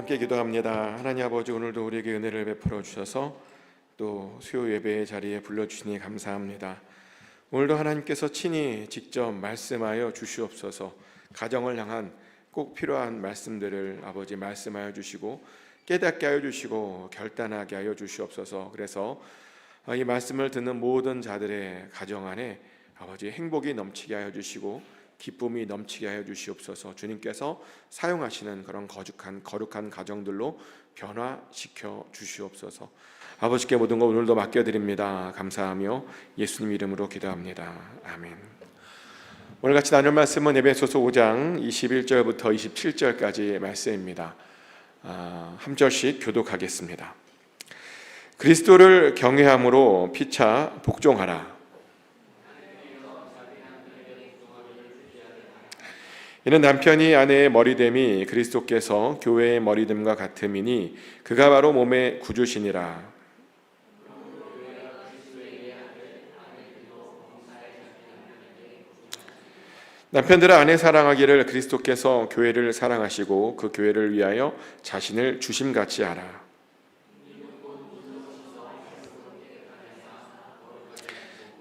함께 기도합니다. 하나님 아버지, 오늘도 우리에게 은혜를 베풀어 주셔서 또 수요 예배의 자리에 불러주시니 감사합니다. 오늘도 하나님께서 친히 직접 말씀하여 주시옵소서. 가정을 향한 꼭 필요한 말씀들을 아버지 말씀하여 주시고 깨닫게 하여 주시고 결단하게 하여 주시옵소서. 그래서 이 말씀을 듣는 모든 자들의 가정 안에 아버지 행복이 넘치게 하여 주시고 기쁨이 넘치게 하여 주시옵소서. 주님께서 사용하시는 그런 거룩한 가정들로 변화시켜 주시옵소서. 아버지께 모든 것 오늘도 맡겨드립니다. 감사하며 예수님 이름으로 기도합니다. 아멘. 오늘 같이 나눌 말씀은 에베소서 5장 21절부터 27절까지 말씀입니다. 한 절씩 교독하겠습니다. 그리스도를 경외함으로 피차 복종하라. 이는 남편이 아내의 머리됨이 그리스도께서 교회의 머리됨과 같음이니 그가 바로 몸의 구주시니라. 남편들아, 아내 사랑하기를 그리스도께서 교회를 사랑하시고 그 교회를 위하여 자신을 주심같이 하라.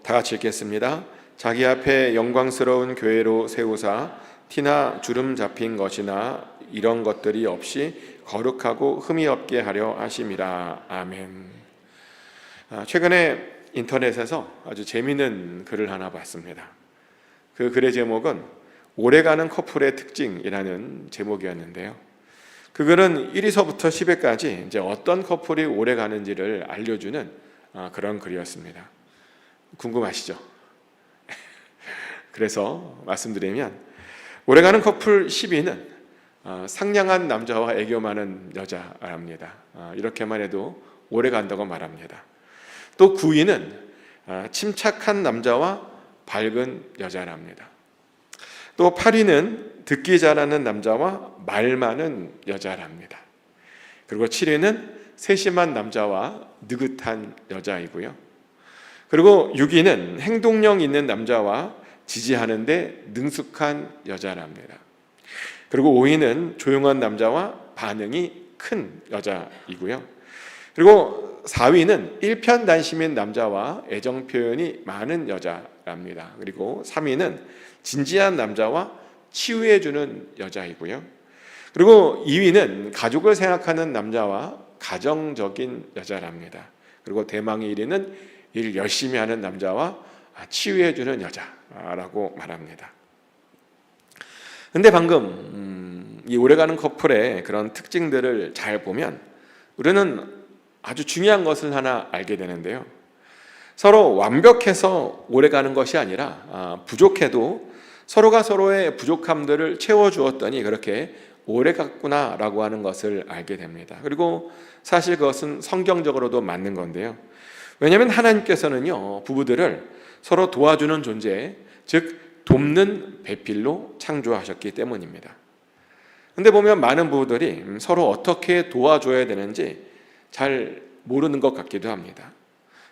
다 같이 읽겠습니다. 자기 앞에 영광스러운 교회로 세우사 티나 주름 잡힌 것이나 이런 것들이 없이 거룩하고 흠이 없게 하려 하심이라. 아멘. 최근에 인터넷에서 아주 재미있는 글을 하나 봤습니다. 그 글의 제목은 오래가는 커플의 특징이라는 제목이었는데요. 그 글은 1위서부터 10회까지 이제 어떤 커플이 오래가는지를 알려주는 그런 글이었습니다. 궁금하시죠? 그래서 말씀드리면 오래가는 커플 10위는 상냥한 남자와 애교 많은 여자랍니다. 이렇게만 해도 오래간다고 말합니다. 또 9위는 침착한 남자와 밝은 여자랍니다. 또 8위는 듣기 잘하는 남자와 말 많은 여자랍니다. 그리고 7위는 세심한 남자와 느긋한 여자이고요. 그리고 6위는 행동력 있는 남자와 지지하는데 능숙한 여자랍니다. 그리고 5위는 조용한 남자와 반응이 큰 여자이고요. 그리고 4위는 일편단심인 남자와 애정 표현이 많은 여자랍니다. 그리고 3위는 진지한 남자와 치유해주는 여자이고요. 그리고 2위는 가족을 생각하는 남자와 가정적인 여자랍니다. 그리고 대망의 1위는 일 열심히 하는 남자와 치유해주는 여자라고 말합니다. 근데 방금 이 오래가는 커플의 그런 특징들을 잘 보면 우리는 아주 중요한 것을 하나 알게 되는데요. 서로 완벽해서 오래가는 것이 아니라 부족해도 서로가 서로의 부족함들을 채워주었더니 그렇게 오래갔구나라고 하는 것을 알게 됩니다. 그리고 사실 그것은 성경적으로도 맞는 건데요. 왜냐하면 하나님께서는요, 부부들을 서로 도와주는 존재, 즉 돕는 배필로 창조하셨기 때문입니다. 그런데 보면 많은 부부들이 서로 어떻게 도와줘야 되는지 잘 모르는 것 같기도 합니다.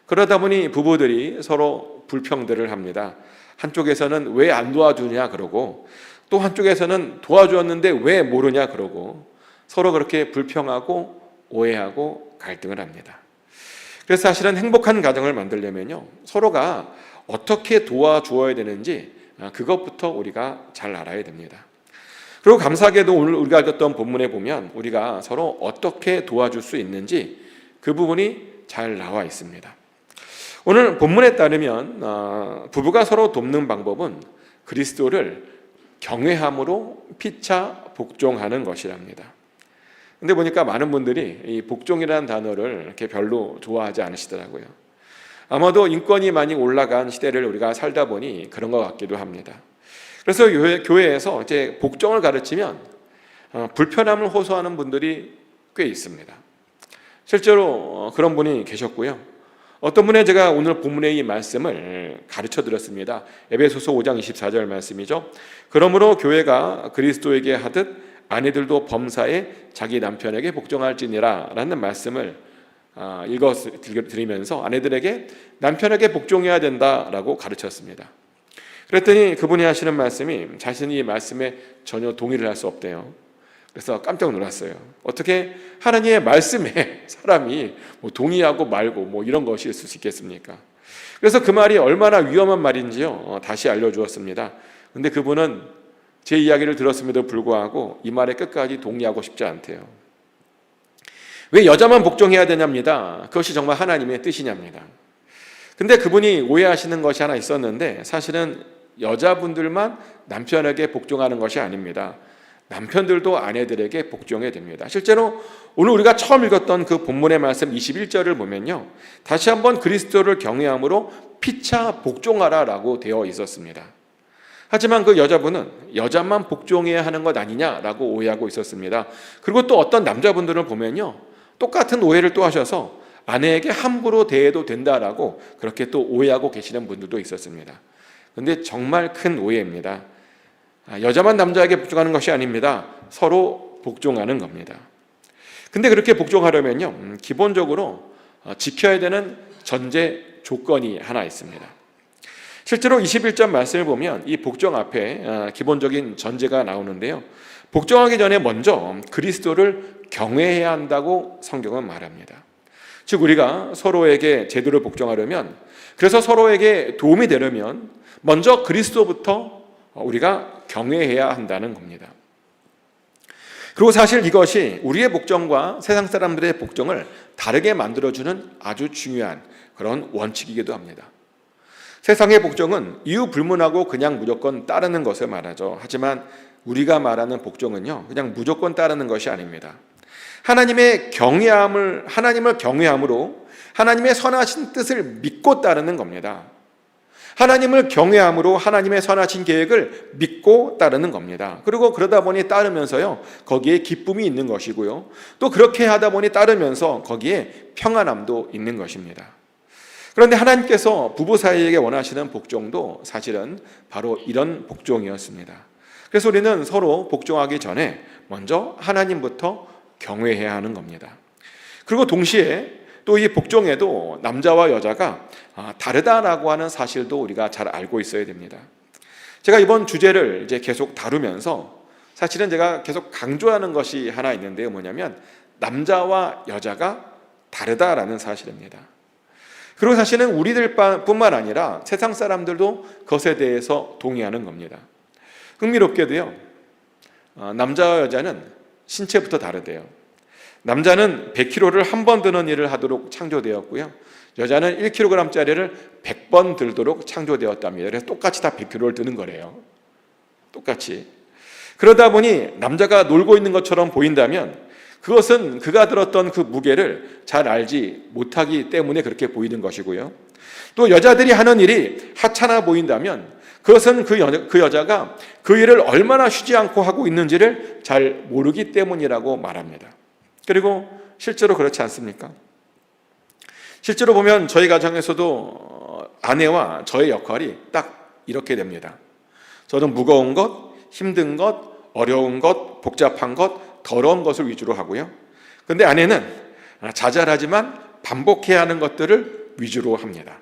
그러다 보니 부부들이 서로 불평들을 합니다. 한쪽에서는 왜 안 도와주냐 그러고 또 한쪽에서는 도와주었는데 왜 모르냐 그러고 서로 그렇게 불평하고 오해하고 갈등을 합니다. 그래서 사실은 행복한 가정을 만들려면요, 서로가 어떻게 도와주어야 되는지 그것부터 우리가 잘 알아야 됩니다. 그리고 감사하게도 오늘 우리가 읽었던 본문에 보면 우리가 서로 어떻게 도와줄 수 있는지 그 부분이 잘 나와 있습니다. 오늘 본문에 따르면 부부가 서로 돕는 방법은 그리스도를 경외함으로 피차 복종하는 것이랍니다. 근데 보니까 많은 분들이 이 복종이라는 단어를 이렇게 별로 좋아하지 않으시더라고요. 아마도 인권이 많이 올라간 시대를 우리가 살다 보니 그런 것 같기도 합니다. 그래서 교회에서 이제 복종을 가르치면 불편함을 호소하는 분들이 꽤 있습니다. 실제로 그런 분이 계셨고요. 어떤 분의 제가 오늘 본문의 이 말씀을 가르쳐 드렸습니다. 에베소서 5장 24절 말씀이죠. 그러므로 교회가 그리스도에게 하듯 아내들도 범사에 자기 남편에게 복종할지니라 라는 말씀을 읽어 드리면서 아내들에게 남편에게 복종해야 된다라고 가르쳤습니다. 그랬더니 그분이 하시는 말씀이 자신이 이 말씀에 전혀 동의를 할 수 없대요. 그래서 깜짝 놀랐어요. 어떻게 하나님의 말씀에 사람이 동의하고 말고 이런 것이 있을 수 있겠습니까? 그래서 그 말이 얼마나 위험한 말인지요, 다시 알려주었습니다. 근데 그분은 제 이야기를 들었음에도 불구하고 이 말에 끝까지 동의하고 싶지 않대요. 왜 여자만 복종해야 되냐입니다. 그것이 정말 하나님의 뜻이냐입니다. 근데 그분이 오해하시는 것이 하나 있었는데, 사실은 여자분들만 남편에게 복종하는 것이 아닙니다. 남편들도 아내들에게 복종해야 됩니다. 실제로 오늘 우리가 처음 읽었던 그 본문의 말씀 21절을 보면요, 다시 한번 그리스도를 경외함으로 피차 복종하라라고 되어 있었습니다. 하지만 그 여자분은 여자만 복종해야 하는 것 아니냐라고 오해하고 있었습니다. 그리고 또 어떤 남자분들을 보면요, 똑같은 오해를 또 하셔서 아내에게 함부로 대해도 된다라고 그렇게 또 오해하고 계시는 분들도 있었습니다. 그런데 정말 큰 오해입니다. 여자만 남자에게 복종하는 것이 아닙니다. 서로 복종하는 겁니다. 근데 그렇게 복종하려면요, 기본적으로 지켜야 되는 전제 조건이 하나 있습니다. 실제로 21절 말씀을 보면 이 복종 앞에 기본적인 전제가 나오는데요, 복종하기 전에 먼저 그리스도를 경외해야 한다고 성경은 말합니다. 즉 우리가 서로에게 제대로 복종하려면, 그래서 서로에게 도움이 되려면 먼저 그리스도부터 우리가 경외해야 한다는 겁니다. 그리고 사실 이것이 우리의 복종과 세상 사람들의 복종을 다르게 만들어주는 아주 중요한 그런 원칙이기도 합니다. 세상의 복종은 이유 불문하고 그냥 무조건 따르는 것을 말하죠. 하지만 우리가 말하는 복종은요, 그냥 무조건 따르는 것이 아닙니다. 하나님을 경외함으로 하나님의 선하신 뜻을 믿고 따르는 겁니다. 하나님을 경외함으로 하나님의 선하신 계획을 믿고 따르는 겁니다. 그리고 그러다 보니 따르면서요, 거기에 기쁨이 있는 것이고요, 또 그렇게 하다 보니 따르면서 거기에 평안함도 있는 것입니다. 그런데 하나님께서 부부 사이에게 원하시는 복종도 사실은 바로 이런 복종이었습니다. 그래서 우리는 서로 복종하기 전에 먼저 하나님부터 경외해야 하는 겁니다. 그리고 동시에 또 이 복종에도 남자와 여자가 다르다라고 하는 사실도 우리가 잘 알고 있어야 됩니다. 제가 이번 주제를 이제 계속 다루면서 사실은 제가 계속 강조하는 것이 하나 있는데요, 뭐냐면 남자와 여자가 다르다라는 사실입니다. 그리고 사실은 우리들뿐만 아니라 세상 사람들도 그것에 대해서 동의하는 겁니다. 흥미롭게도요, 남자와 여자는 신체부터 다르대요. 남자는 100kg를 한 번 드는 일을 하도록 창조되었고요, 여자는 1kg짜리를 100번 들도록 창조되었답니다. 그래서 똑같이 다 100kg를 드는 거래요. 똑같이. 그러다 보니 남자가 놀고 있는 것처럼 보인다면 그것은 그가 들었던 그 무게를 잘 알지 못하기 때문에 그렇게 보이는 것이고요, 또 여자들이 하는 일이 하찮아 보인다면 그것은 그 여자가 그 일을 얼마나 쉬지 않고 하고 있는지를 잘 모르기 때문이라고 말합니다. 그리고 실제로 그렇지 않습니까? 실제로 보면 저희 가정에서도 아내와 저의 역할이 딱 이렇게 됩니다. 저는 무거운 것, 힘든 것, 어려운 것, 복잡한 것, 더러운 것을 위주로 하고요, 근데 아내는 자잘하지만 반복해야 하는 것들을 위주로 합니다.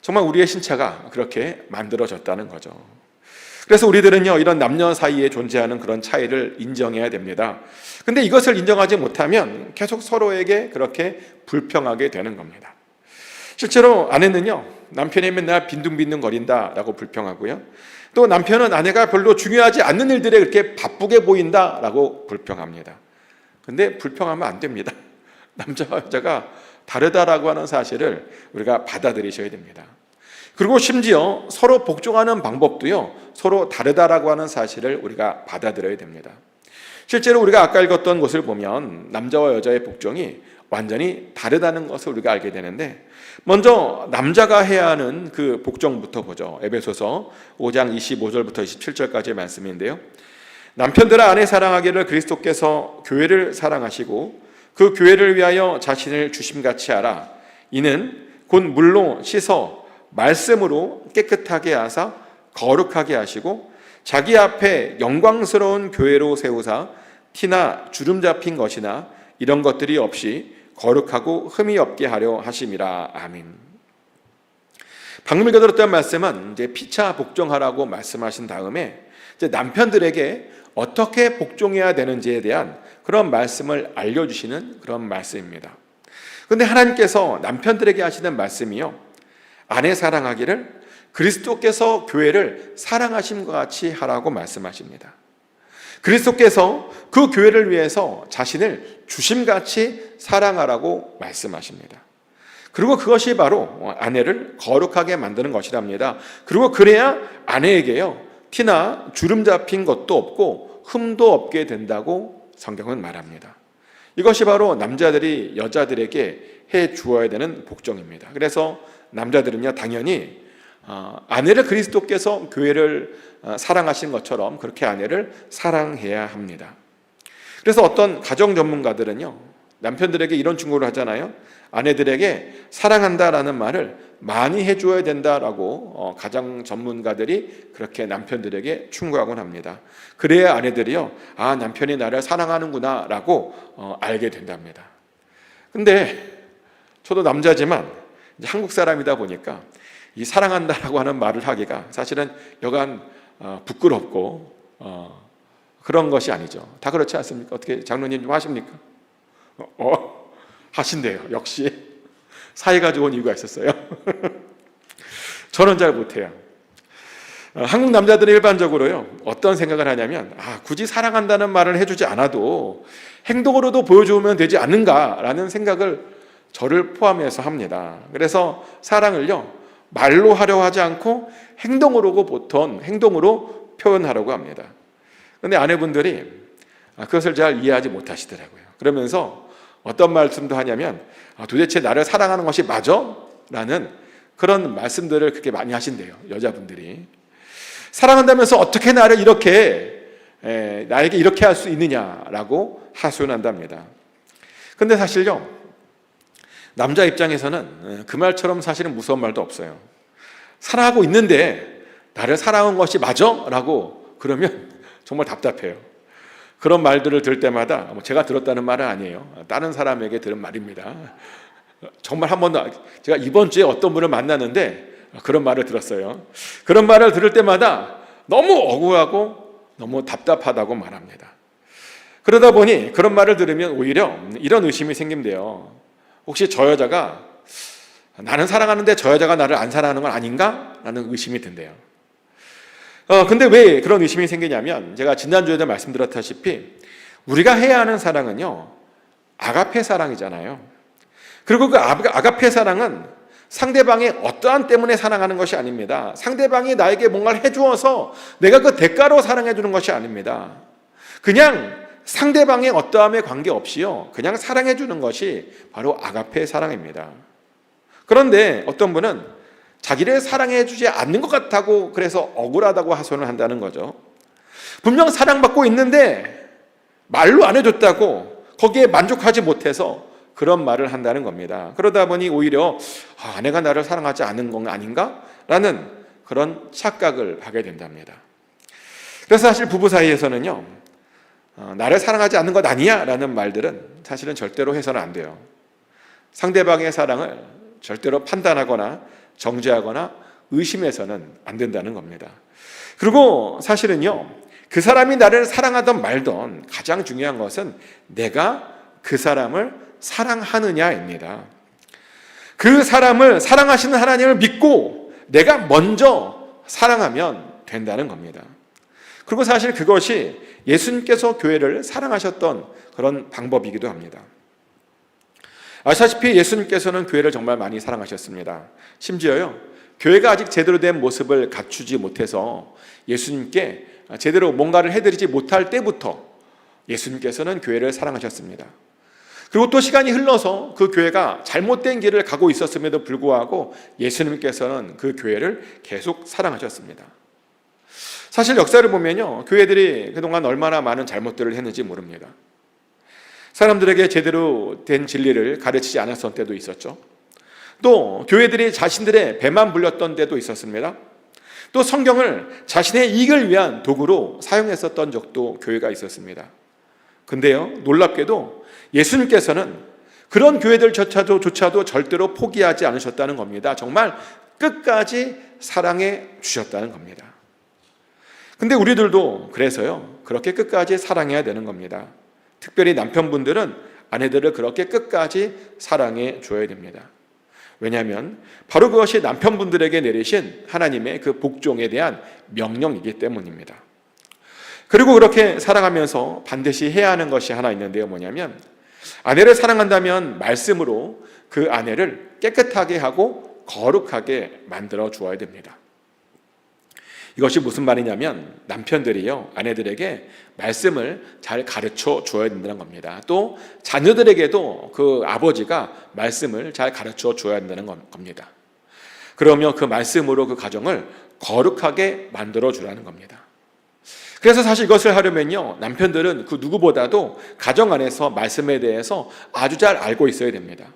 정말 우리의 신체가 그렇게 만들어졌다는 거죠. 그래서 우리들은요, 이런 남녀 사이에 존재하는 그런 차이를 인정해야 됩니다. 근데 이것을 인정하지 못하면 계속 서로에게 그렇게 불평하게 되는 겁니다. 실제로 아내는요, 남편이 맨날 빈둥빈둥 거린다라고 불평하고요, 또 남편은 아내가 별로 중요하지 않는 일들에 그렇게 바쁘게 보인다라고 불평합니다. 근데 불평하면 안 됩니다. 남자와 여자가 다르다라고 하는 사실을 우리가 받아들이셔야 됩니다. 그리고 심지어 서로 복종하는 방법도요, 서로 다르다라고 하는 사실을 우리가 받아들여야 됩니다. 실제로 우리가 아까 읽었던 것을 보면 남자와 여자의 복종이 완전히 다르다는 것을 우리가 알게 되는데, 먼저 남자가 해야 하는 그 복종부터 보죠. 에베소서 5장 25절부터 27절까지의 말씀인데요, 남편들아 아내 사랑하기를 그리스도께서 교회를 사랑하시고 그 교회를 위하여 자신을 주심같이 하라. 이는 곧 물로 씻어 말씀으로 깨끗하게 하사 거룩하게 하시고 자기 앞에 영광스러운 교회로 세우사 티나 주름 잡힌 것이나 이런 것들이 없이 거룩하고 흠이 없게 하려 하심이라. 아멘. 방금 읽어드렸던 말씀은 이제 피차 복종하라고 말씀하신 다음에 이제 남편들에게 어떻게 복종해야 되는지에 대한 그런 말씀을 알려주시는 그런 말씀입니다. 그런데 하나님께서 남편들에게 하시는 말씀이요, 아내 사랑하기를 그리스도께서 교회를 사랑하심과 같이 하라고 말씀하십니다. 그리스도께서 그 교회를 위해서 자신을 주심같이 사랑하라고 말씀하십니다. 그리고 그것이 바로 아내를 거룩하게 만드는 것이랍니다. 그리고 그래야 아내에게요, 티나 주름 잡힌 것도 없고 흠도 없게 된다고 성경은 말합니다. 이것이 바로 남자들이 여자들에게 해 주어야 되는 복종입니다. 그래서 남자들은요, 당연히 아내를 그리스도께서 교회를 사랑하신 것처럼 그렇게 아내를 사랑해야 합니다. 그래서 어떤 가정 전문가들은요, 남편들에게 이런 충고를 하잖아요. 아내들에게 사랑한다라는 말을 많이 해줘야 된다라고 가정 전문가들이 그렇게 남편들에게 충고하곤 합니다. 그래야 아내들이요, 아, 남편이 나를 사랑하는구나 라고 알게 된답니다. 근데 저도 남자지만 이제 한국 사람이다 보니까 이 사랑한다라고 하는 말을 하기가 사실은 여간 부끄럽고 그런 것이 아니죠. 다 그렇지 않습니까? 어떻게 장로님 좀 하십니까? 하신대요. 역시 사이가 좋은 이유가 있었어요. 저는 잘 못해요. 한국 남자들은 일반적으로요, 어떤 생각을 하냐면, 굳이 사랑한다는 말을 해주지 않아도 행동으로도 보여주면 되지 않는가라는 생각을 저를 포함해서 합니다. 그래서 사랑을요, 말로 하려 하지 않고 행동으로 표현하려고 합니다. 그런데 아내분들이 그것을 잘 이해하지 못하시더라고요. 그러면서 어떤 말씀도 하냐면, 도대체 나를 사랑하는 것이 맞아? 라는 그런 말씀들을 그렇게 많이 하신대요, 여자분들이. 사랑한다면서 어떻게 나를 나에게 이렇게 할 수 있느냐라고 하소연한답니다. 근데 사실요, 남자 입장에서는 그 말처럼 사실은 무서운 말도 없어요. 사랑하고 있는데 나를 사랑한 것이 맞아? 라고 그러면 정말 답답해요. 그런 말들을 들을 때마다, 제가 들었다는 말은 아니에요, 다른 사람에게 들은 말입니다. 정말 한 번도, 제가 이번 주에 어떤 분을 만났는데 그런 말을 들었어요. 그런 말을 들을 때마다 너무 억울하고 너무 답답하다고 말합니다. 그러다 보니 그런 말을 들으면 오히려 이런 의심이 생긴대요. 혹시 저 여자가 나는 사랑하는데 저 여자가 나를 안 사랑하는 건 아닌가? 라는 의심이 든대요. 근데 왜 그런 의심이 생기냐면, 제가 지난주에도 말씀드렸다시피 우리가 해야 하는 사랑은요, 아가페 사랑이잖아요. 그리고 그 아가페 사랑은 상대방의 어떠한 때문에 사랑하는 것이 아닙니다. 상대방이 나에게 뭔가를 해주어서 내가 그 대가로 사랑해 주는 것이 아닙니다. 그냥 상대방의 어떠함에 관계없이요, 그냥 사랑해 주는 것이 바로 아가페 사랑입니다. 그런데 어떤 분은 자기를 사랑해 주지 않는 것 같다고 그래서 억울하다고 하소연을 한다는 거죠. 분명 사랑받고 있는데 말로 안 해줬다고 거기에 만족하지 못해서 그런 말을 한다는 겁니다. 그러다 보니 오히려 아내가 나를 사랑하지 않는 건 아닌가? 라는 그런 착각을 하게 된답니다. 그래서 사실 부부 사이에서는요, 나를 사랑하지 않는 것 아니야? 라는 말들은 사실은 절대로 해서는 안 돼요. 상대방의 사랑을 절대로 판단하거나 정죄하거나 의심해서는 안 된다는 겁니다. 그리고 사실은요, 그 사람이 나를 사랑하던 말던 가장 중요한 것은 내가 그 사람을 사랑하느냐입니다. 그 사람을 사랑하시는 하나님을 믿고 내가 먼저 사랑하면 된다는 겁니다. 그리고 사실 그것이 예수님께서 교회를 사랑하셨던 그런 방법이기도 합니다. 아시다시피 예수님께서는 교회를 정말 많이 사랑하셨습니다. 심지어요, 교회가 아직 제대로 된 모습을 갖추지 못해서 예수님께 제대로 뭔가를 해드리지 못할 때부터 예수님께서는 교회를 사랑하셨습니다. 그리고 또 시간이 흘러서 그 교회가 잘못된 길을 가고 있었음에도 불구하고 예수님께서는 그 교회를 계속 사랑하셨습니다. 사실 역사를 보면요, 교회들이 그동안 얼마나 많은 잘못들을 했는지 모릅니다. 사람들에게 제대로 된 진리를 가르치지 않았던 때도 있었죠. 또 교회들이 자신들의 배만 불렸던 때도 있었습니다. 또 성경을 자신의 이익을 위한 도구로 사용했었던 적도 교회가 있었습니다. 근데요, 놀랍게도 예수님께서는 그런 교회들조차도 절대로 포기하지 않으셨다는 겁니다. 정말 끝까지 사랑해 주셨다는 겁니다. 근데 우리들도 그래서요, 그렇게 끝까지 사랑해야 되는 겁니다. 특별히 남편분들은 아내들을 그렇게 끝까지 사랑해 줘야 됩니다. 왜냐하면 바로 그것이 남편분들에게 내리신 하나님의 그 복종에 대한 명령이기 때문입니다. 그리고 그렇게 사랑하면서 반드시 해야 하는 것이 하나 있는데요, 뭐냐면 아내를 사랑한다면 말씀으로 그 아내를 깨끗하게 하고 거룩하게 만들어 주어야 됩니다. 이것이 무슨 말이냐면 남편들이요, 아내들에게 말씀을 잘 가르쳐 줘야 된다는 겁니다. 또 자녀들에게도 그 아버지가 말씀을 잘 가르쳐 줘야 된다는 겁니다. 그러면 그 말씀으로 그 가정을 거룩하게 만들어 주라는 겁니다. 그래서 사실 이것을 하려면요, 남편들은 그 누구보다도 가정 안에서 말씀에 대해서 아주 잘 알고 있어야 됩니다.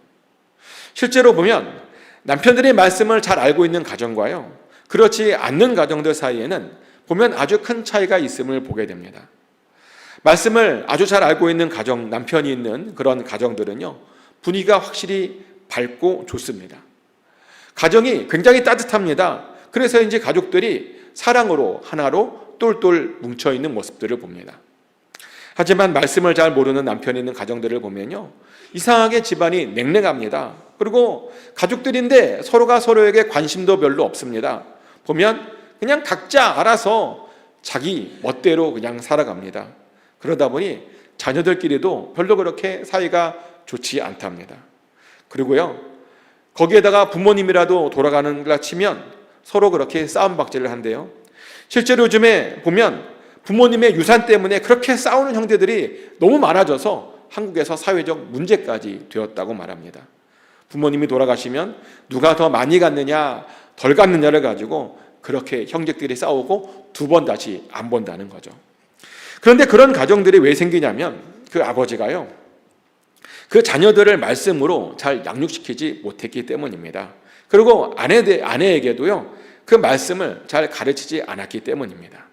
실제로 보면 남편들이 말씀을 잘 알고 있는 가정과요, 그렇지 않는 가정들 사이에는 보면 아주 큰 차이가 있음을 보게 됩니다. 말씀을 아주 잘 알고 있는 가정, 남편이 있는 그런 가정들은요, 분위기가 확실히 밝고 좋습니다. 가정이 굉장히 따뜻합니다. 그래서 이제 가족들이 사랑으로 하나로 똘똘 뭉쳐있는 모습들을 봅니다. 하지만 말씀을 잘 모르는 남편이 있는 가정들을 보면요, 이상하게 집안이 냉랭합니다. 그리고 가족들인데 서로가 서로에게 관심도 별로 없습니다. 보면 그냥 각자 알아서 자기 멋대로 그냥 살아갑니다. 그러다 보니 자녀들끼리도 별로 그렇게 사이가 좋지 않답니다. 그리고요, 거기에다가 부모님이라도 돌아가는 걸 치면 서로 그렇게 싸움박질을 한대요. 실제로 요즘에 보면 부모님의 유산 때문에 그렇게 싸우는 형제들이 너무 많아져서 한국에서 사회적 문제까지 되었다고 말합니다. 부모님이 돌아가시면 누가 더 많이 갔느냐 덜 갔느냐를 가지고 그렇게 형제끼리 싸우고 두 번 다시 안 본다는 거죠. 그런데 그런 가정들이 왜 생기냐면 그 아버지가요, 그 자녀들을 말씀으로 잘 양육시키지 못했기 때문입니다. 그리고 아내에게도요, 그 말씀을 잘 가르치지 않았기 때문입니다.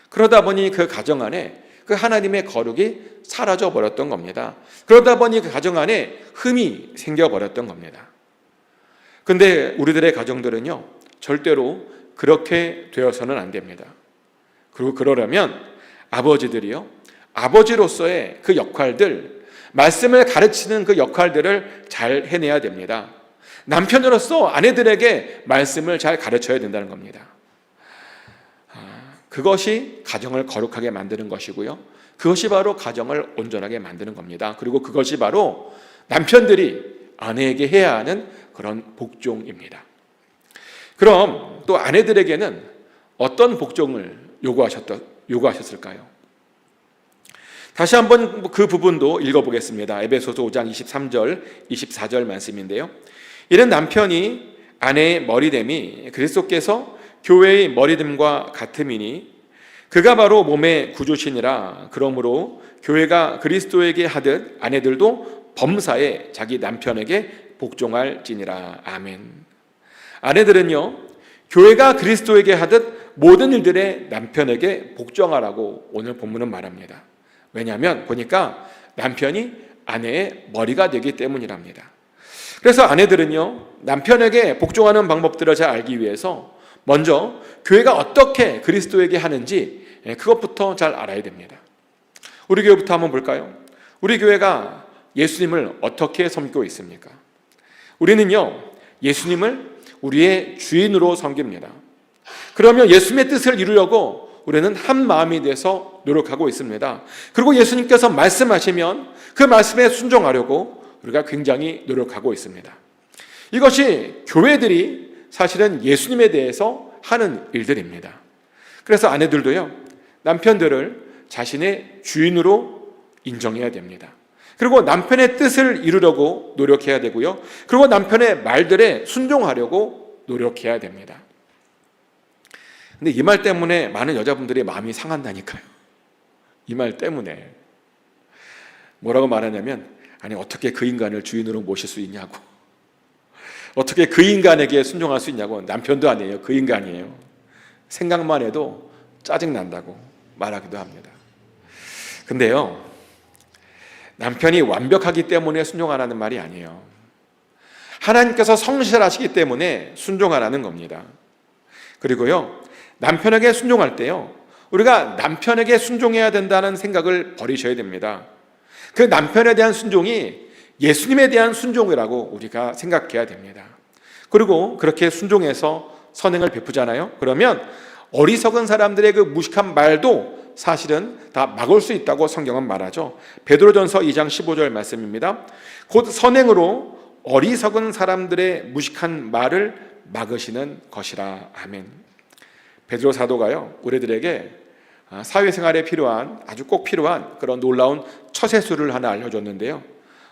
그러다 보니 그 가정 안에 그 하나님의 거룩이 사라져 버렸던 겁니다. 그러다 보니 그 가정 안에 흠이 생겨버렸던 겁니다. 근데 우리들의 가정들은요, 절대로 그렇게 되어서는 안 됩니다. 그리고 그러려면 아버지들이요, 아버지로서의 그 역할들, 말씀을 가르치는 그 역할들을 잘 해내야 됩니다. 남편으로서 아내들에게 말씀을 잘 가르쳐야 된다는 겁니다. 그것이 가정을 거룩하게 만드는 것이고요, 그것이 바로 가정을 온전하게 만드는 겁니다. 그리고 그것이 바로 남편들이 아내에게 해야 하는 그런 복종입니다. 그럼 또 아내들에게는 어떤 복종을 요구하셨을까요? 다시 한번 그 부분도 읽어보겠습니다. 에베소서 5장 23절, 24절 말씀인데요. 이는 남편이 아내의 머리됨이 그리스도께서 교회의 머리됨과 같음이니 그가 바로 몸의 구주시니라. 그러므로 교회가 그리스도에게 하듯 아내들도 범사에 자기 남편에게 복종할지니라. 아멘. 아내들은요, 교회가 그리스도에게 하듯 모든 일들에 남편에게 복종하라고 오늘 본문은 말합니다. 왜냐하면 보니까 남편이 아내의 머리가 되기 때문이랍니다. 그래서 아내들은요, 남편에게 복종하는 방법들을 잘 알기 위해서 먼저 교회가 어떻게 그리스도에게 하는지 그것부터 잘 알아야 됩니다. 우리 교회부터 한번 볼까요? 우리 교회가 예수님을 어떻게 섬기고 있습니까? 우리는요, 예수님을 우리의 주인으로 섬깁니다. 그러면 예수님의 뜻을 이루려고 우리는 한 마음이 돼서 노력하고 있습니다. 그리고 예수님께서 말씀하시면 그 말씀에 순종하려고 우리가 굉장히 노력하고 있습니다. 이것이 교회들이 사실은 예수님에 대해서 하는 일들입니다. 그래서 아내들도요, 남편들을 자신의 주인으로 인정해야 됩니다. 그리고 남편의 뜻을 이루려고 노력해야 되고요, 그리고 남편의 말들에 순종하려고 노력해야 됩니다. 근데 이 말 때문에 많은 여자분들이 마음이 상한다니까요. 이 말 때문에 뭐라고 말하냐면, 아니 어떻게 그 인간을 주인으로 모실 수 있냐고, 어떻게 그 인간에게 순종할 수 있냐고. 남편도 아니에요, 그 인간이에요. 생각만 해도 짜증난다고 말하기도 합니다. 근데요, 남편이 완벽하기 때문에 순종하라는 말이 아니에요. 하나님께서 성실하시기 때문에 순종하라는 겁니다. 그리고요, 남편에게 순종할 때요, 우리가 남편에게 순종해야 된다는 생각을 버리셔야 됩니다. 그 남편에 대한 순종이 예수님에 대한 순종이라고 우리가 생각해야 됩니다. 그리고 그렇게 순종해서 선행을 베푸잖아요. 그러면 어리석은 사람들의 그 무식한 말도 사실은 다 막을 수 있다고 성경은 말하죠. 베드로전서 2장 15절 말씀입니다. 곧 선행으로 어리석은 사람들의 무식한 말을 막으시는 것이라. 아멘. 베드로 사도가요, 우리들에게 사회생활에 필요한, 아주 꼭 필요한 그런 놀라운 처세술을 하나 알려줬는데요.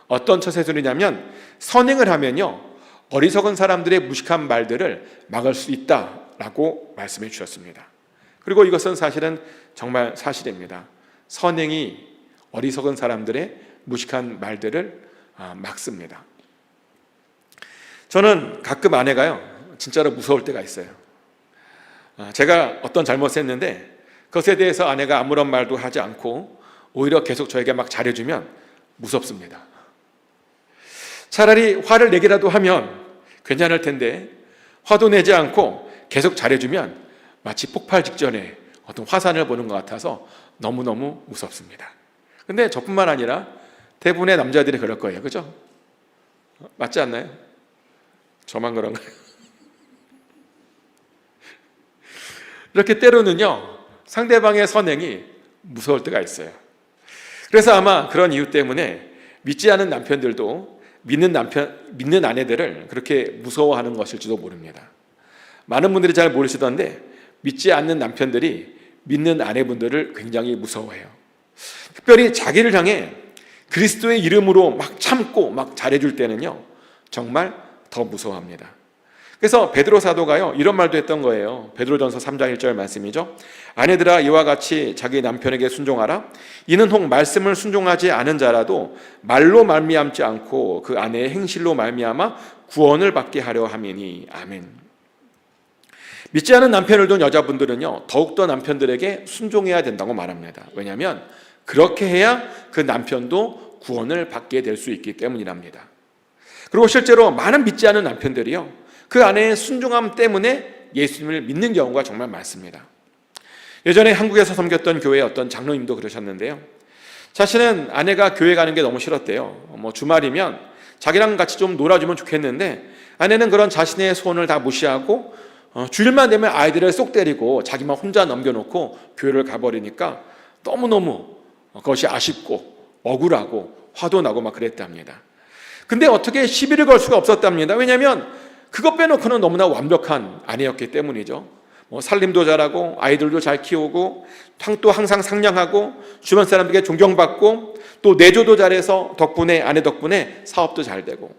어떤 처세술이냐면, 선행을 하면요, 어리석은 사람들의 무식한 말들을 막을 수 있다라고 말씀해 주셨습니다. 그리고 이것은 사실은 정말 사실입니다. 선행이 어리석은 사람들의 무식한 말들을 막습니다. 저는 가끔 아내가요, 진짜로 무서울 때가 있어요. 제가 어떤 잘못을 했는데 그것에 대해서 아내가 아무런 말도 하지 않고 오히려 계속 저에게 막 잘해주면 무섭습니다. 차라리 화를 내기라도 하면 괜찮을 텐데 화도 내지 않고 계속 잘해주면 마치 폭발 직전에 어떤 화산을 보는 것 같아서 너무너무 무섭습니다. 근데 저뿐만 아니라 대부분의 남자들이 그럴 거예요. 그죠? 맞지 않나요? 저만 그런가요? 이렇게 때로는요, 상대방의 선행이 무서울 때가 있어요. 그래서 아마 그런 이유 때문에 믿지 않은 남편들도 믿는 아내들을 그렇게 무서워하는 것일지도 모릅니다. 많은 분들이 잘 모르시던데 믿지 않는 남편들이 믿는 아내분들을 굉장히 무서워해요. 특별히 자기를 향해 그리스도의 이름으로 막 참고 막 잘해줄 때는요, 정말 더 무서워합니다. 그래서 베드로 사도가요, 이런 말도 했던 거예요. 베드로전서 3장 1절 말씀이죠. 아내들아, 이와 같이 자기 남편에게 순종하라. 이는 혹 말씀을 순종하지 않은 자라도 말로 말미암지 않고 그 아내의 행실로 말미암아 구원을 받게 하려 함이니. 아멘. 믿지 않은 남편을 둔 여자분들은요, 더욱더 남편들에게 순종해야 된다고 말합니다. 왜냐하면 그렇게 해야 그 남편도 구원을 받게 될 수 있기 때문이랍니다. 그리고 실제로 많은 믿지 않은 남편들이요, 그 아내의 순종함 때문에 예수님을 믿는 경우가 정말 많습니다. 예전에 한국에서 섬겼던 교회의 어떤 장로님도 그러셨는데요, 자신은 아내가 교회 가는 게 너무 싫었대요. 주말이면 자기랑 같이 좀 놀아주면 좋겠는데 아내는 그런 자신의 소원을 다 무시하고 주일만 되면 아이들을 쏙 때리고 자기만 혼자 남겨놓고 교회를 가버리니까 너무너무 그것이 아쉽고 억울하고 화도 나고 막 그랬답니다. 근데 어떻게 시비를 걸 수가 없었답니다. 왜냐하면 그것 빼놓고는 너무나 완벽한 아내였기 때문이죠. 살림도 잘하고 아이들도 잘 키우고 또 항상 상냥하고 주변 사람들에게 존경받고 또 내조도 잘해서 아내 덕분에 사업도 잘 되고,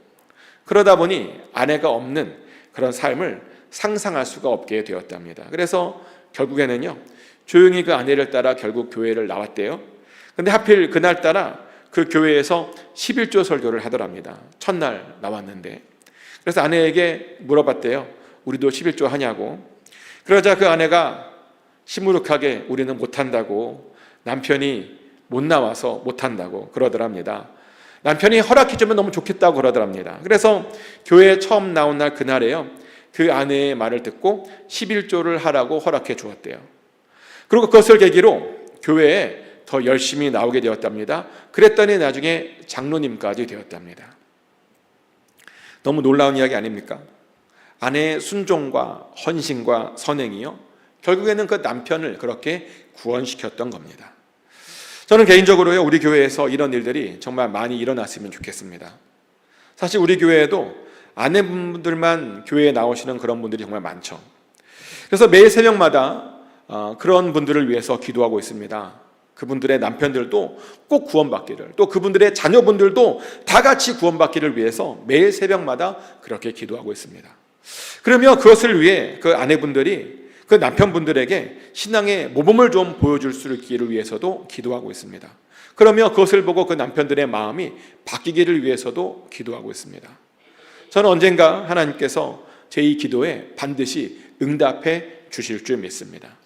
그러다 보니 아내가 없는 그런 삶을 상상할 수가 없게 되었답니다. 그래서 결국에는요, 조용히 그 아내를 따라 결국 교회를 나왔대요. 근데 하필 그날따라 그 교회에서 11조 설교를 하더랍니다. 첫날 나왔는데. 그래서 아내에게 물어봤대요. 우리도 11조 하냐고. 그러자 그 아내가 시무룩하게 우리는 못한다고, 남편이 못 나와서 못한다고 그러더랍니다. 남편이 허락해주면 너무 좋겠다고 그러더랍니다. 그래서 교회에 처음 나온 날 그날에요, 그 아내의 말을 듣고 11조를 하라고 허락해 주었대요. 그리고 그것을 계기로 교회에 더 열심히 나오게 되었답니다. 그랬더니 나중에 장로님까지 되었답니다. 너무 놀라운 이야기 아닙니까? 아내의 순종과 헌신과 선행이요, 결국에는 그 남편을 그렇게 구원시켰던 겁니다. 저는 개인적으로요, 우리 교회에서 이런 일들이 정말 많이 일어났으면 좋겠습니다. 사실 우리 교회에도 아내분들만 교회에 나오시는 그런 분들이 정말 많죠. 그래서 매일 새벽마다 그런 분들을 위해서 기도하고 있습니다. 그분들의 남편들도 꼭 구원받기를, 또 그분들의 자녀분들도 다 같이 구원받기를 위해서 매일 새벽마다 그렇게 기도하고 있습니다. 그러면 그것을 위해 그 아내분들이 그 남편분들에게 신앙의 모범을 좀 보여줄 수 있기를 위해서도 기도하고 있습니다. 그러면 그것을 보고 그 남편들의 마음이 바뀌기를 위해서도 기도하고 있습니다. 저는 언젠가 하나님께서 제 이 기도에 반드시 응답해 주실 줄 믿습니다.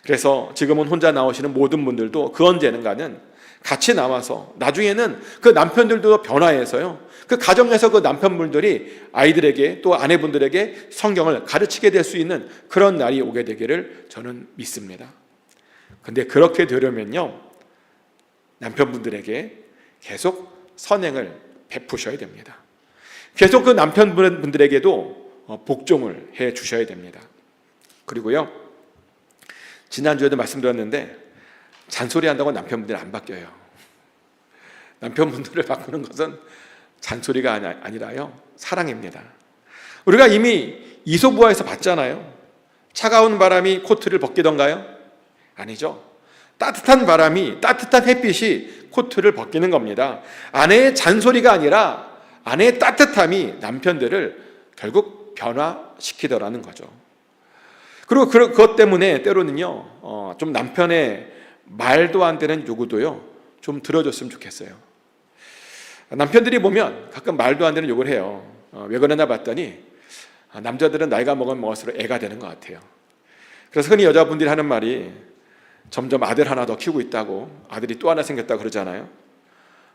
그래서 지금은 혼자 나오시는 모든 분들도 그 언제는가는 같이 나와서 나중에는 그 남편들도 변화해서요, 그 가정에서 그 남편분들이 아이들에게 또 아내분들에게 성경을 가르치게 될 수 있는 그런 날이 오게 되기를 저는 믿습니다. 근데 그렇게 되려면요, 남편분들에게 계속 선행을 베푸셔야 됩니다. 계속 그 남편분들에게도 복종을 해 주셔야 됩니다. 그리고요, 지난주에도 말씀드렸는데 잔소리 한다고 남편분들이 안 바뀌어요. 남편분들을 바꾸는 것은 잔소리가 아니라요, 사랑입니다. 우리가 이미 이솝우화에서 봤잖아요. 차가운 바람이 코트를 벗기던가요? 아니죠. 따뜻한 바람이, 따뜻한 햇빛이 코트를 벗기는 겁니다. 아내의 잔소리가 아니라 아내의 따뜻함이 남편들을 결국 변화시키더라는 거죠. 그리고 그것 때문에 때로는요, 좀 남편의 말도 안 되는 요구도요, 좀 들어줬으면 좋겠어요. 남편들이 보면 가끔 말도 안 되는 욕을 해요. 왜 그러나 봤더니 남자들은 나이가 먹을수록 애가 되는 것 같아요. 그래서 흔히 여자분들이 하는 말이 점점 아들 하나 더 키우고 있다고, 아들이 또 하나 생겼다고 그러잖아요.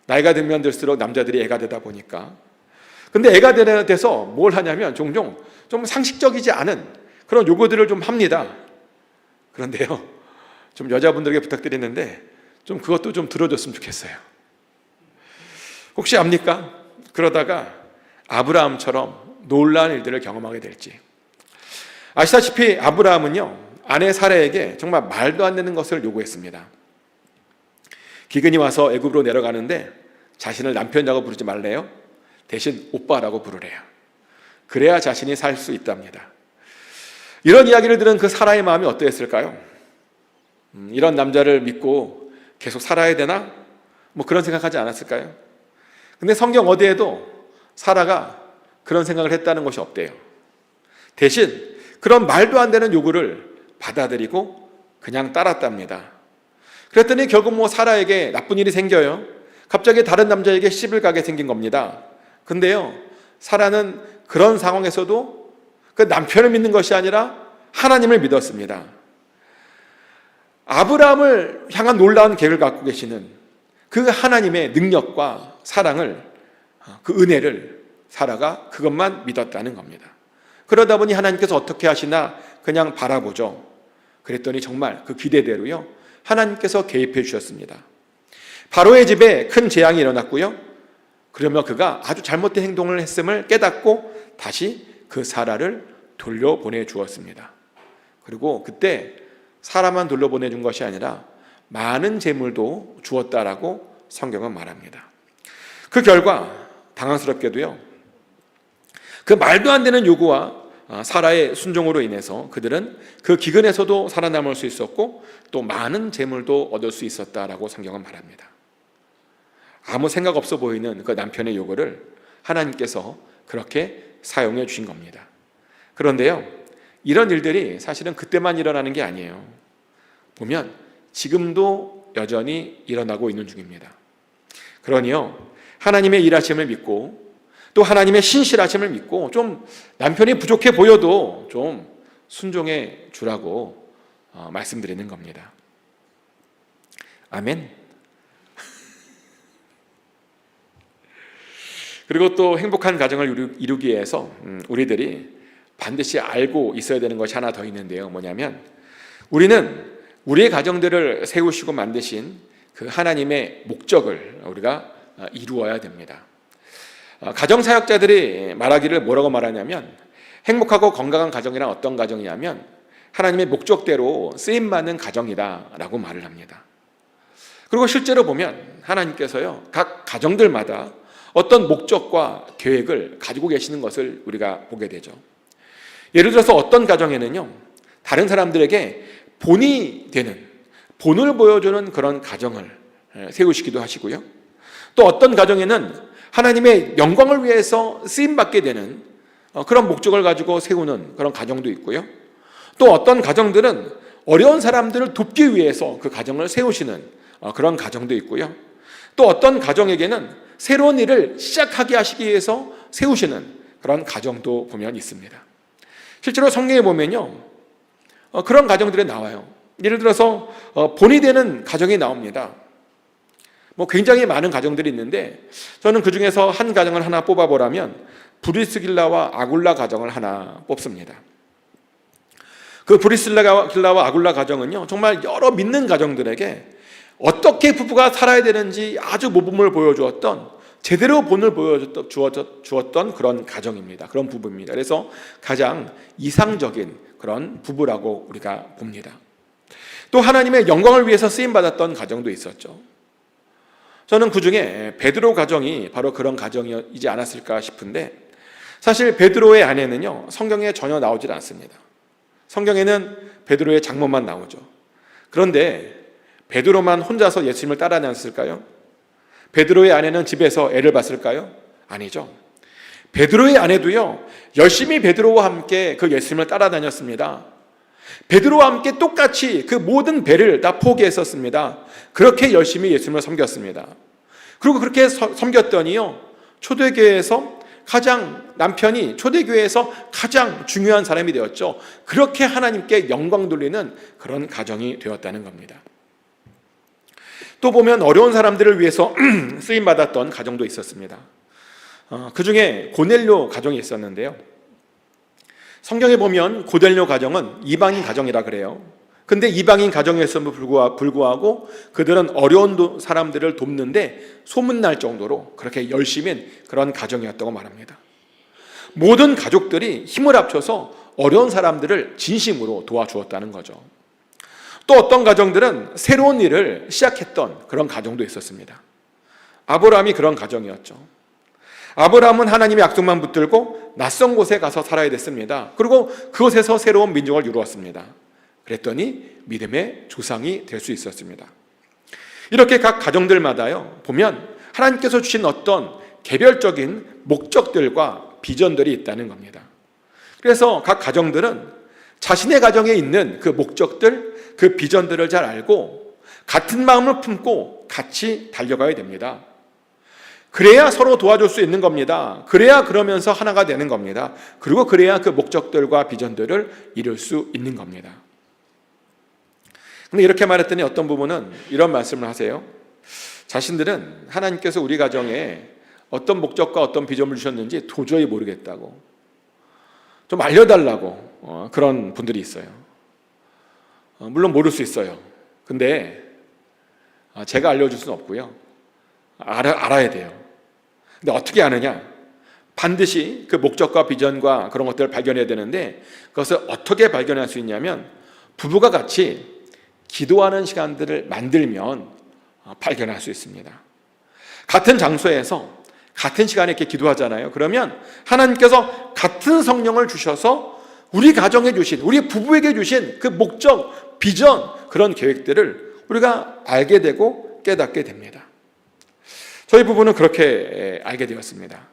나이가 들면 들수록 남자들이 애가 되다 보니까. 근데 애가 돼서 뭘 하냐면 종종 좀 상식적이지 않은 그런 요구들을 좀 합니다. 그런데요, 좀 여자분들에게 부탁드리는데 좀 그것도 좀 들어줬으면 좋겠어요. 혹시 압니까? 그러다가 아브라함처럼 놀라운 일들을 경험하게 될지. 아시다시피 아브라함은요, 아내 사라에게 정말 말도 안 되는 것을 요구했습니다. 기근이 와서 애굽으로 내려가는데 자신을 남편이라고 부르지 말래요. 대신 오빠라고 부르래요. 그래야 자신이 살 수 있답니다. 이런 이야기를 들은 그 사라의 마음이 어떠했을까요? 이런 남자를 믿고 계속 살아야 되나? 뭐 그런 생각하지 않았을까요? 근데 성경 어디에도 사라가 그런 생각을 했다는 것이 없대요. 대신 그런 말도 안 되는 요구를 받아들이고 그냥 따랐답니다. 그랬더니 결국 뭐 사라에게 나쁜 일이 생겨요. 갑자기 다른 남자에게 시집을 가게 생긴 겁니다. 근데요, 사라는 그런 상황에서도 그 남편을 믿는 것이 아니라 하나님을 믿었습니다. 아브라함을 향한 놀라운 계획을 갖고 계시는 그 하나님의 능력과 사랑을, 그 은혜를 사라가 그것만 믿었다는 겁니다. 그러다 보니 하나님께서 어떻게 하시나 그냥 바라보죠. 그랬더니 정말 그 기대대로요, 하나님께서 개입해 주셨습니다. 바로의 집에 큰 재앙이 일어났고요, 그러면 그가 아주 잘못된 행동을 했음을 깨닫고 다시 그 사라를 돌려보내 주었습니다. 그리고 그때 사라만 돌려보내 준 것이 아니라 많은 재물도 주었다라고 성경은 말합니다. 그 결과 당황스럽게도요, 그 말도 안 되는 요구와 사라의 순종으로 인해서 그들은 그 기근에서도 살아남을 수 있었고 또 많은 재물도 얻을 수 있었다라고 성경은 말합니다. 아무 생각 없어 보이는 그 남편의 요구를 하나님께서 그렇게 사용해 주신 겁니다. 그런데요, 이런 일들이 사실은 그때만 일어나는 게 아니에요. 보면 지금도 여전히 일어나고 있는 중입니다. 그러니요, 하나님의 일하심을 믿고 또 하나님의 신실하심을 믿고 좀 남편이 부족해 보여도 좀 순종해 주라고 말씀드리는 겁니다. 아멘. 그리고 또 행복한 가정을 이루기 위해서 우리들이 반드시 알고 있어야 되는 것이 하나 더 있는데요. 뭐냐면 우리는 우리의 가정들을 세우시고 만드신 그 하나님의 목적을 우리가 이루어야 됩니다. 가정사역자들이 말하기를 뭐라고 말하냐면 행복하고 건강한 가정이란 어떤 가정이냐면 하나님의 목적대로 쓰임받는 가정이다라고 말을 합니다. 그리고 실제로 보면 하나님께서요, 각 가정들마다 어떤 목적과 계획을 가지고 계시는 것을 우리가 보게 되죠. 예를 들어서 어떤 가정에는요, 다른 사람들에게 본이 되는, 본을 보여주는 그런 가정을 세우시기도 하시고요, 또 어떤 가정에는 하나님의 영광을 위해서 쓰임받게 되는 그런 목적을 가지고 세우는 그런 가정도 있고요, 또 어떤 가정들은 어려운 사람들을 돕기 위해서 그 가정을 세우시는 그런 가정도 있고요, 또 어떤 가정에게는 새로운 일을 시작하게 하시기 위해서 세우시는 그런 가정도 보면 있습니다. 실제로 성경에 보면요, 그런 가정들이 나와요. 예를 들어서 본이 되는 가정이 나옵니다. 굉장히 많은 가정들이 있는데 저는 그 중에서 한 가정을 하나 뽑아보라면 브리스길라와 아굴라 가정을 하나 뽑습니다. 그 브리스길라와 아굴라 가정은요, 정말 여러 믿는 가정들에게 어떻게 부부가 살아야 되는지 아주 모범을 보여주었던, 제대로 본을 보여주었던 그런 가정입니다. 그런 부부입니다. 그래서 가장 이상적인 그런 부부라고 우리가 봅니다. 또 하나님의 영광을 위해서 쓰임받았던 가정도 있었죠. 저는 그 중에 베드로 가정이 바로 그런 가정이지 않았을까 싶은데, 사실 베드로의 아내는요, 성경에 전혀 나오질 않습니다. 성경에는 베드로의 장모만 나오죠. 그런데 베드로만 혼자서 예수님을 따라다녔을까요? 베드로의 아내는 집에서 애를 봤을까요? 아니죠. 베드로의 아내도요, 열심히 베드로와 함께 그 예수님을 따라다녔습니다. 베드로와 함께 똑같이 그 모든 배를 다 포기했었습니다. 그렇게 열심히 예수님을 섬겼습니다. 그리고 그렇게 섬겼더니요, 남편이 초대교회에서 가장 중요한 사람이 되었죠. 그렇게 하나님께 영광 돌리는 그런 가정이 되었다는 겁니다. 또 보면 어려운 사람들을 위해서 쓰임받았던 가정도 있었습니다. 그 중에 고넬료 가정이 있었는데요. 성경에 보면 고넬료 가정은 이방인 가정이라 그래요. 근데 이방인 가정에서도 불구하고 그들은 어려운 사람들을 돕는데 소문날 정도로 그렇게 열심인 그런 가정이었다고 말합니다. 모든 가족들이 힘을 합쳐서 어려운 사람들을 진심으로 도와주었다는 거죠. 또 어떤 가정들은 새로운 일을 시작했던 그런 가정도 있었습니다. 아브라함이 그런 가정이었죠. 아브라함은 하나님의 약속만 붙들고 낯선 곳에 가서 살아야 됐습니다. 그리고 그곳에서 새로운 민족을 이루었습니다. 그랬더니 믿음의 조상이 될 수 있었습니다. 이렇게 각 가정들마다요, 보면 하나님께서 주신 어떤 개별적인 목적들과 비전들이 있다는 겁니다. 그래서 각 가정들은 자신의 가정에 있는 그 목적들, 그 비전들을 잘 알고 같은 마음을 품고 같이 달려가야 됩니다. 그래야 서로 도와줄 수 있는 겁니다. 그래야 그러면서 하나가 되는 겁니다. 그리고 그래야 그 목적들과 비전들을 이룰 수 있는 겁니다. 근데 이렇게 말했더니 어떤 부분은 이런 말씀을 하세요. 자신들은 하나님께서 우리 가정에 어떤 목적과 어떤 비전을 주셨는지 도저히 모르겠다고, 좀 알려달라고 그런 분들이 있어요. 물론 모를 수 있어요. 근데 제가 알려줄 수는 없고요. 알아야 돼요. 근데 어떻게 아느냐? 반드시 그 목적과 비전과 그런 것들을 발견해야 되는데, 그것을 어떻게 발견할 수 있냐면 부부가 같이 기도하는 시간들을 만들면 발견할 수 있습니다. 같은 장소에서 같은 시간에 이렇게 기도하잖아요. 그러면 하나님께서 같은 성령을 주셔서 우리 가정에 주신, 우리 부부에게 주신 그 목적, 비전, 그런 계획들을 우리가 알게 되고 깨닫게 됩니다. 저희 부부는 그렇게 알게 되었습니다.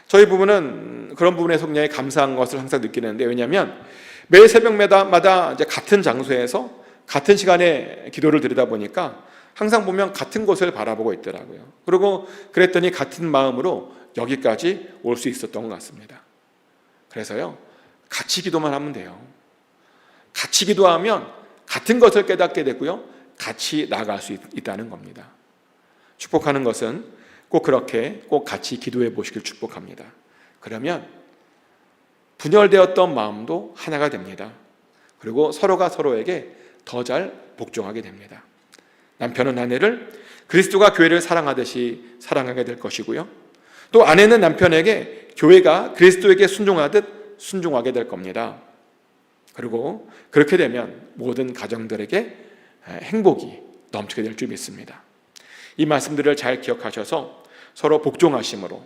저희 부부는 그런 부분에 굉장히 감사한 것을 항상 느끼는데, 왜냐하면 매일 새벽마다 이제 같은 장소에서 같은 시간에 기도를 드리다 보니까 항상 보면 같은 곳을 바라보고 있더라고요. 그리고 그랬더니 같은 마음으로 여기까지 올 수 있었던 것 같습니다. 그래서요, 같이 기도만 하면 돼요. 같이 기도하면 같은 것을 깨닫게 되고요, 같이 나아갈 수 있다는 겁니다. 축복하는 것은 꼭 그렇게 꼭 같이 기도해 보시길 축복합니다. 그러면 분열되었던 마음도 하나가 됩니다. 그리고 서로가 서로에게 더 잘 복종하게 됩니다. 남편은 아내를 그리스도가 교회를 사랑하듯이 사랑하게 될 것이고요, 또 아내는 남편에게 교회가 그리스도에게 순종하듯 순종하게 될 겁니다. 그리고 그렇게 되면 모든 가정들에게 행복이 넘치게 될 줄 믿습니다. 이 말씀들을 잘 기억하셔서 서로 복종하심으로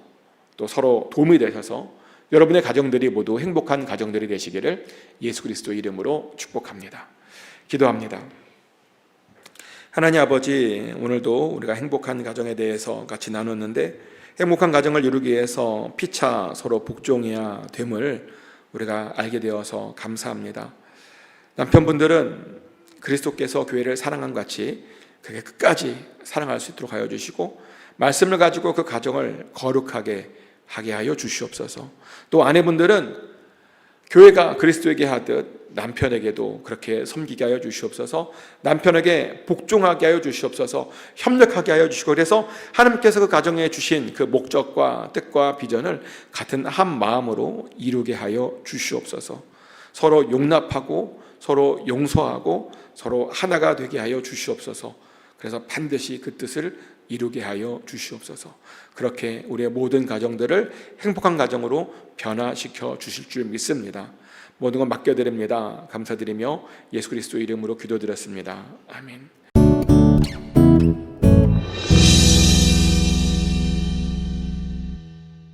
또 서로 도움이 되셔서 여러분의 가정들이 모두 행복한 가정들이 되시기를 예수 그리스도 이름으로 축복합니다. 기도합니다. 하나님 아버지, 오늘도 우리가 행복한 가정에 대해서 같이 나눴는데, 행복한 가정을 이루기 위해서 피차 서로 복종해야 됨을 우리가 알게 되어서 감사합니다. 남편분들은 그리스도께서 교회를 사랑한 같이 그게 끝까지 사랑할 수 있도록 하여 주시고, 말씀을 가지고 그 가정을 거룩하게 하게 하여 주시옵소서. 또 아내분들은 교회가 그리스도에게 하듯 남편에게도 그렇게 섬기게 하여 주시옵소서. 남편에게 복종하게 하여 주시옵소서. 협력하게 하여 주시고, 그래서 하나님께서 그 가정에 주신 그 목적과 뜻과 비전을 같은 한 마음으로 이루게 하여 주시옵소서. 서로 용납하고 서로 용서하고 서로 하나가 되게 하여 주시옵소서. 그래서 반드시 그 뜻을 이루게 하여 주시옵소서. 그렇게 우리의 모든 가정들을 행복한 가정으로 변화시켜 주실 줄 믿습니다. 모든 것 맡겨드립니다. 감사드리며 예수 그리스도 이름으로 기도드렸습니다. 아멘.